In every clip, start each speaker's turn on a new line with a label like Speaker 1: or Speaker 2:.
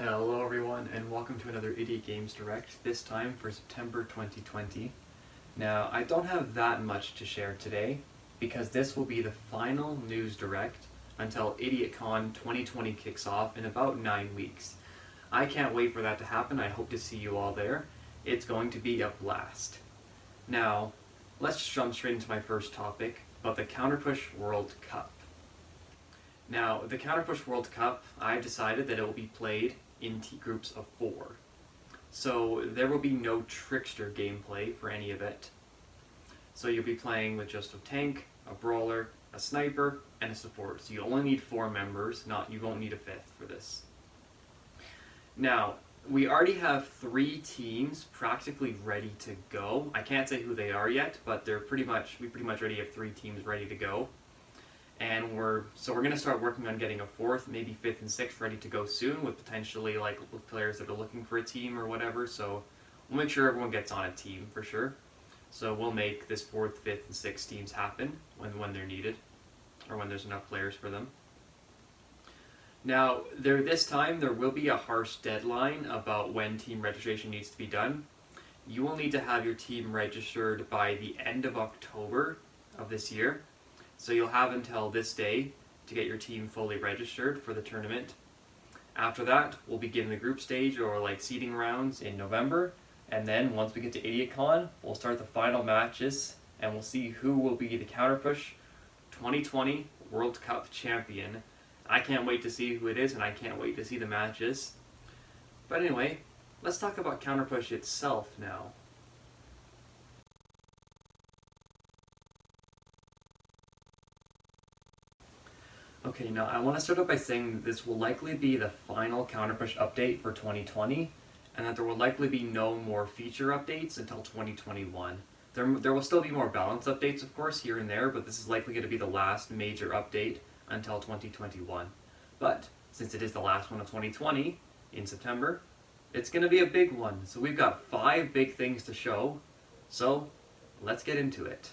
Speaker 1: Hello everyone, and welcome to another Idiot Games Direct, this time for September 2020. Now, I don't have that much to share today, because this will be the final news direct until IdiotCon 2020 kicks off in about 9 weeks. I can't wait for that to happen. I hope to see you all there. It's going to be a blast. Now, let's just jump straight into my first topic about the Counterpush World Cup. Now, the Counterpush World Cup, I've decided that it will be played in groups of 4. So there will be no trickster gameplay for any of it. So you'll be playing with just a tank, a brawler, a sniper, and a support. So you only need 4 members, you won't need a 5th for this. Now, we already have 3 teams practically ready to go. I can't say who they are yet, but we pretty much already have 3 teams ready to go. And we're going to start working on getting a 4th, maybe 5th and 6th ready to go soon, with potentially with players that are looking for a team or whatever. So we'll make sure everyone gets on a team for sure. So we'll make this 4th, 5th, and 6th teams happen when they're needed, or when there's enough players for them. Now, this time there will be a harsh deadline about when team registration needs to be done. You will need to have your team registered by the end of October of this year. So you'll have until this day to get your team fully registered for the tournament. After that, we'll begin the group stage or seeding rounds in November. And then once we get to IdiotCon, we'll start the final matches and we'll see who will be the Counterpush 2020 World Cup champion. I can't wait to see who it is, and I can't wait to see the matches. But anyway, let's talk about Counterpush itself now. Okay, now I want to start out by saying that this will likely be the final Counterpush update for 2020, and that there will likely be no more feature updates until 2021. There will still be more balance updates, of course, here and there, but this is likely going to be the last major update until 2021. But since it is the last one of 2020, in September, it's going to be a big one. So we've got 5 big things to show, so let's get into it.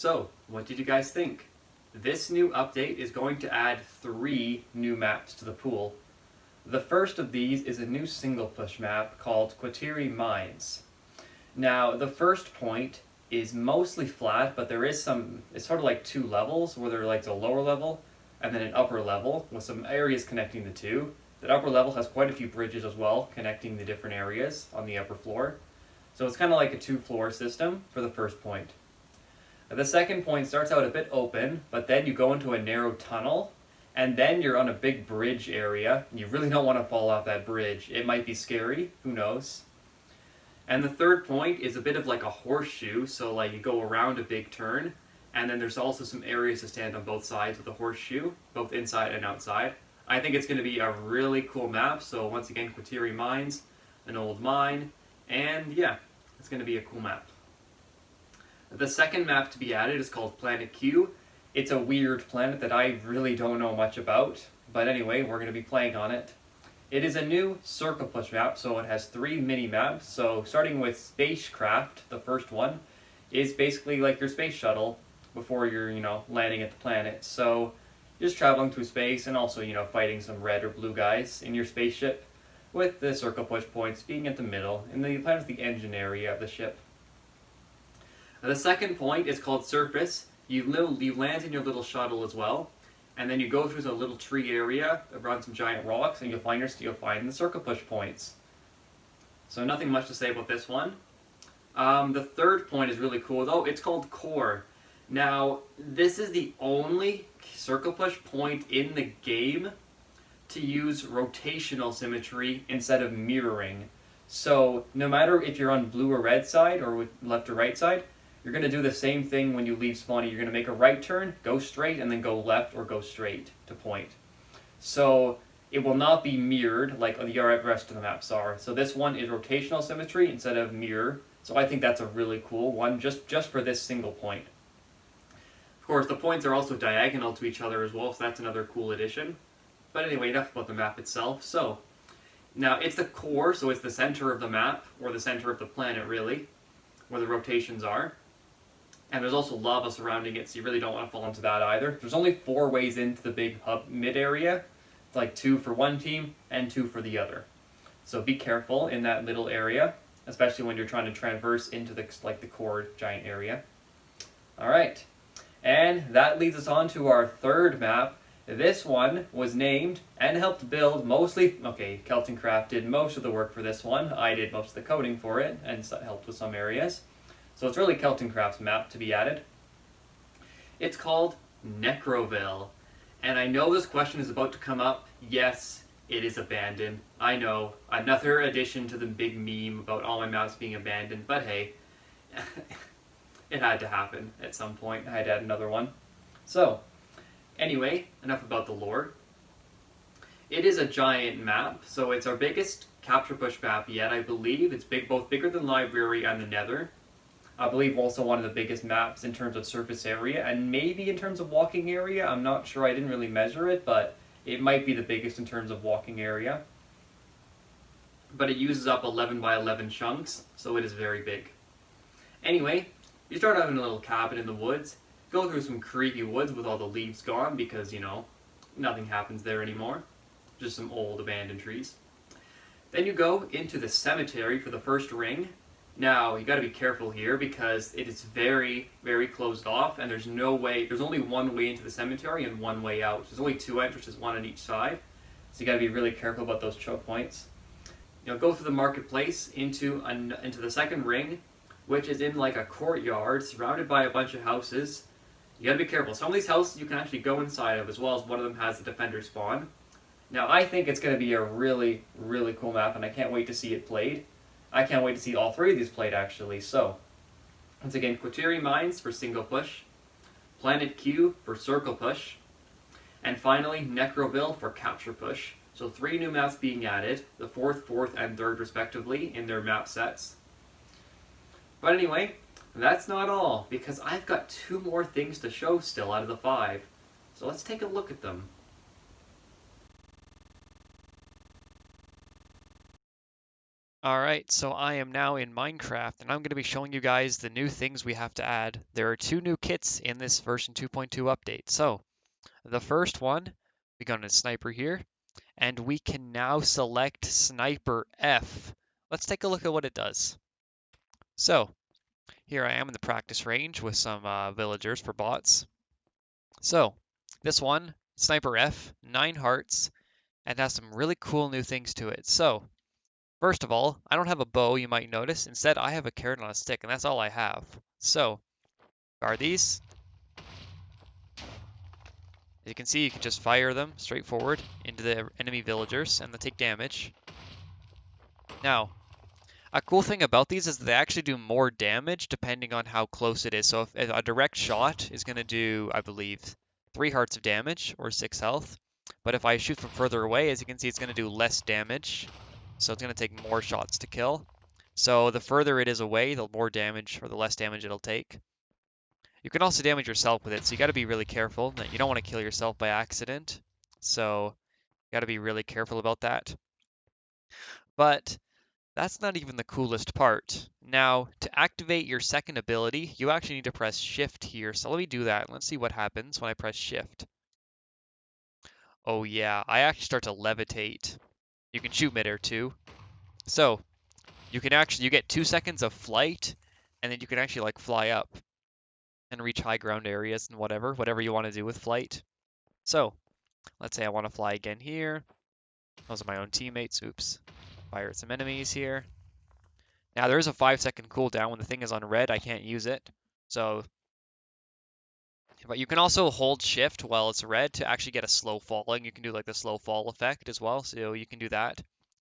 Speaker 1: So, what did you guys think? This new update is going to add 3 new maps to the pool. The first of these is a new single push map called Quaternary Mines. Now, the first point is mostly flat, but there is it's sort of like 2 levels, where there's like a lower level and then an upper level with some areas connecting the two. That upper level has quite a few bridges as well, connecting the different areas on the upper floor. So it's kind of like a 2-floor system for the first point. The second point starts out a bit open, but then you go into a narrow tunnel, and then you're on a big bridge area. You really don't want to fall off that bridge. It might be scary, who knows. And the third point is a bit of like a horseshoe, so like you go around a big turn, and then there's also some areas to stand on both sides of the horseshoe, both inside and outside. I think it's going to be a really cool map, so once again, Quaternary Mines, an old mine, and yeah, it's going to be a cool map. The second map to be added is called Planet Q. It's a weird planet that I really don't know much about, but anyway, we're going to be playing on it. It is a new circle push map, so it has 3 mini maps. So starting with Spacecraft, the first one, is basically like your space shuttle before you're, landing at the planet. So you're just traveling through space and also, fighting some red or blue guys in your spaceship, with the circle push points being at the middle, and the planet's the engine area of the ship. The second point is called Surface. You land in your little shuttle as well, and then you go through the little tree area around some giant rocks, and you'll find the circle push points. So nothing much to say about this one. The third point is really cool though. It's called Core. Now, this is the only circle push point in the game to use rotational symmetry instead of mirroring. So no matter if you're on blue or red side or left or right side, you're going to do the same thing when you leave spawning. You're going to make a right turn, go straight, and then go left or go straight to point. So it will not be mirrored like the rest of the maps are. So this one is rotational symmetry instead of mirror. So I think that's a really cool one just for this single point. Of course, the points are also diagonal to each other as well, so that's another cool addition. But anyway, enough about the map itself. So now it's the core, so it's the center of the map, or the center of the planet really, where the rotations are. And there's also lava surrounding it, so you really don't want to fall into that either. There's only 4 ways into the big hub mid area. It's like 2 for one team and 2 for the other. So be careful in that middle area, especially when you're trying to traverse into the core giant area. Alright, and that leads us on to our third map. This one was named and helped build Kelton Craft did most of the work for this one. I did most of the coding for it and helped with some areas. So it's really Kelton Craft's map to be added. It's called Necroville. And I know this question is about to come up. Yes, it is abandoned. I know, another addition to the big meme about all my maps being abandoned, but hey, it had to happen at some point. I had to add another one. So, anyway, enough about the lore. It is a giant map, so it's our biggest capture push map yet, I believe. It's both bigger than Library and the Nether. I believe also one of the biggest maps in terms of surface area, and maybe in terms of walking area. I'm not sure, I didn't really measure it, but it might be the biggest in terms of walking area. But it uses up 11 by 11 chunks, so it is very big. Anyway, you start out in a little cabin in the woods, go through some creepy woods with all the leaves gone because, nothing happens there anymore. Just some old abandoned trees. Then you go into the cemetery for the first ring. Now, you gotta be careful here because it is very, very closed off, and there's only one way into the cemetery and one way out. There's only 2 entrances, one on each side. So you gotta be really careful about those choke points. Go through the marketplace into the second ring, which is in like a courtyard surrounded by a bunch of houses. You gotta be careful. Some of these houses you can actually go inside of, as well as one of them has the defender spawn. Now, I think it's gonna be a really, really cool map, and I can't wait to see it played. I can't wait to see all 3 of these played, actually. So, once again, Quaternary Mines for single push, Planet Q for circle push, and finally, Necroville for capture push. So 3 new maps being added, the 4th, 4th, and 3rd respectively, in their map sets. But anyway, that's not all, because I've got 2 more things to show still out of the 5. So let's take a look at them.
Speaker 2: Alright, so I am now in Minecraft, and I'm going to be showing you guys the new things we have to add. There are 2 new kits in this version 2.2 update. So, the first one, we got a sniper here, and we can now select Sniper F. Let's take a look at what it does. So, here I am in the practice range with some villagers for bots. So, this one, Sniper F, 9 hearts, and has some really cool new things to it. So, first of all, I don't have a bow, you might notice. Instead, I have a carrot on a stick, and that's all I have. So, are these. As you can see, you can just fire them straight forward into the enemy villagers, and they take damage. Now, a cool thing about these is they actually do more damage depending on how close it is. So if a direct shot is going to do, I believe, 3 hearts of damage, or 6 health. But if I shoot from further away, as you can see, it's going to do less damage. So it's going to take more shots to kill. So the further it is away, the more damage or the less damage it'll take. You can also damage yourself with it, so you got to be really careful. You don't want to kill yourself by accident. So you got to be really careful about that. But that's not even the coolest part. Now, to activate your second ability, you actually need to press Shift here. So let me do that. Let's see what happens when I press Shift. Oh yeah, I actually start to levitate. You can shoot midair too. So you get 2 seconds of flight, and then you can actually like fly up and reach high ground areas and whatever you want to do with flight. So let's say I want to fly again here. Those are my own teammates. Oops. Fire at some enemies here. Now there is a 5-second cooldown. When the thing is on red, I can't use it. So, but you can also hold shift while it's red to actually get a slow falling. You can do like the slow fall effect as well. So you can do that.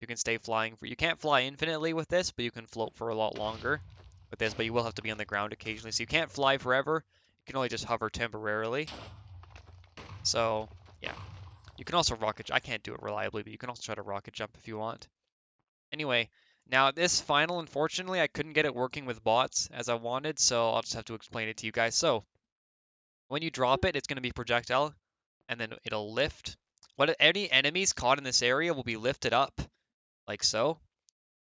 Speaker 2: You can stay flying you can't fly infinitely with this, but you can float for a lot longer with this, but you will have to be on the ground occasionally. So you can't fly forever. You can only just hover temporarily. So, yeah. You can also rocket. I can't do it reliably, but you can also try to rocket jump if you want. Anyway, now this final, unfortunately, I couldn't get it working with bots as I wanted, so I'll just have to explain it to you guys. So, when you drop it, it's going to be projectile, and then it'll lift. Any enemies caught in this area will be lifted up, like so,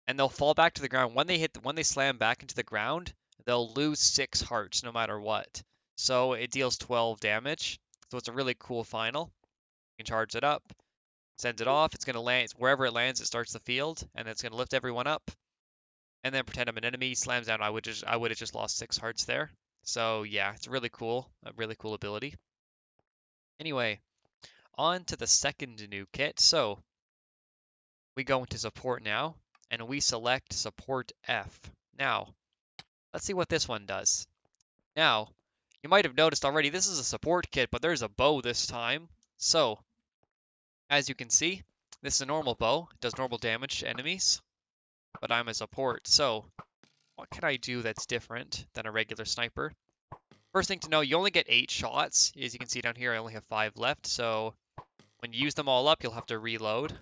Speaker 2: and they'll fall back to the ground. When they slam back into the ground, they'll lose 6 hearts no matter what. So it deals 12 damage. So it's a really cool final. You can charge it up, sends it off. It's going to land wherever it lands. It starts the field, and it's going to lift everyone up. And then pretend I'm an enemy. Slams down. I would have just lost 6 hearts there. So yeah, it's really cool. A really cool ability. Anyway, on to the second new kit. So we go into support now, and we select support F. Now, let's see what this one does. Now, you might have noticed already this is a support kit, but there's a bow this time. So, as you can see, this is a normal bow. It does normal damage to enemies, but I'm a support. So, what can I do that's different than a regular sniper? First thing to know, you only get 8 shots. As you can see down here, I only have 5 left. So, when you use them all up, you'll have to reload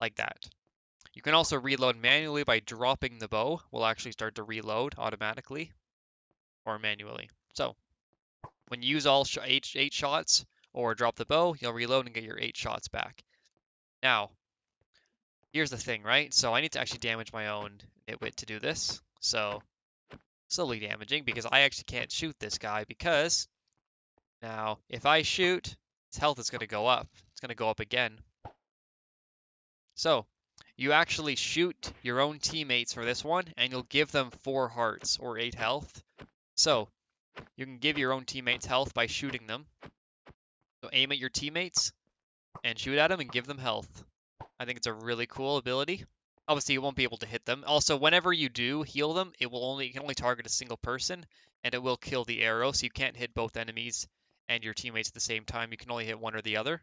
Speaker 2: like that. You can also reload manually by dropping the bow. We'll actually start to reload automatically or manually. So, when you use all 8 shots or drop the bow, you'll reload and get your 8 shots back. Now, here's the thing, right? So I need to actually damage my own nitwit to do this. So, slowly damaging because I actually can't shoot this guy because now if I shoot, his health is going to go up. It's going to go up again. So, you actually shoot your own teammates for this one and you'll give them 4 hearts or 8 health. So, you can give your own teammates health by shooting them. So aim at your teammates and shoot at them and give them health. I think it's a really cool ability. Obviously, you won't be able to hit them. Also, whenever you do heal them, it can only target a single person, and it will kill the arrow, so you can't hit both enemies and your teammates at the same time. You can only hit one or the other.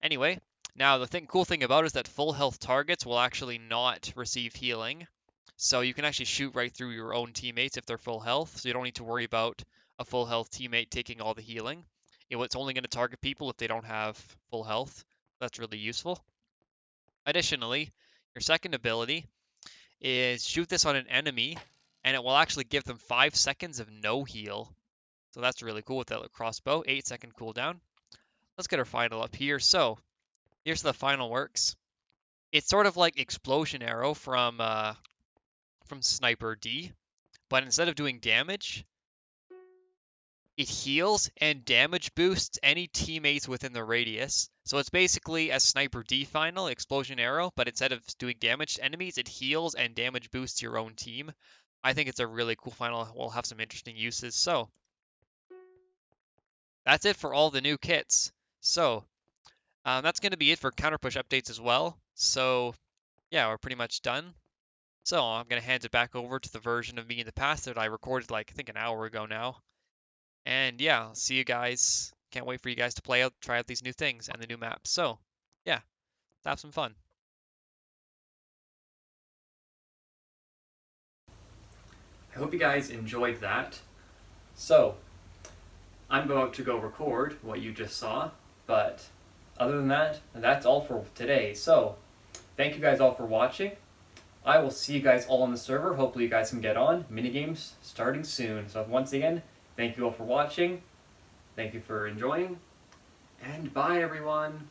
Speaker 2: Anyway, now the cool thing about it is that full health targets will actually not receive healing. So you can actually shoot right through your own teammates if they're full health, so you don't need to worry about a full health teammate taking all the healing. It's only going to target people if they don't have full health. That's really useful. Additionally, your second ability is shoot this on an enemy, and it will actually give them 5 seconds of no heal. So that's really cool with that crossbow. 8-second cooldown. Let's get our final up here. So here's how the final works. It's sort of like Explosion Arrow from Sniper D, but instead of doing damage, it heals and damage boosts any teammates within the radius. So it's basically a Sniper D final, Explosion Arrow, but instead of doing damage to enemies, it heals and damage boosts your own team. I think it's a really cool final. We'll have some interesting uses. So that's it for all the new kits. So that's going to be it for counter push updates as well. So yeah, we're pretty much done. So I'm going to hand it back over to the version of me in the past that I recorded like I think an hour ago now. And yeah, I'll see you guys. Can't wait for you guys to try out these new things and the new maps. So yeah, have some fun.
Speaker 1: I hope you guys enjoyed that. So, I'm about to go record what you just saw, but other than that, that's all for today. So, thank you guys all for watching. I will see you guys all on the server. Hopefully you guys can get on. Minigames starting soon. So once again, thank you all for watching. Thank you for enjoying. And bye everyone.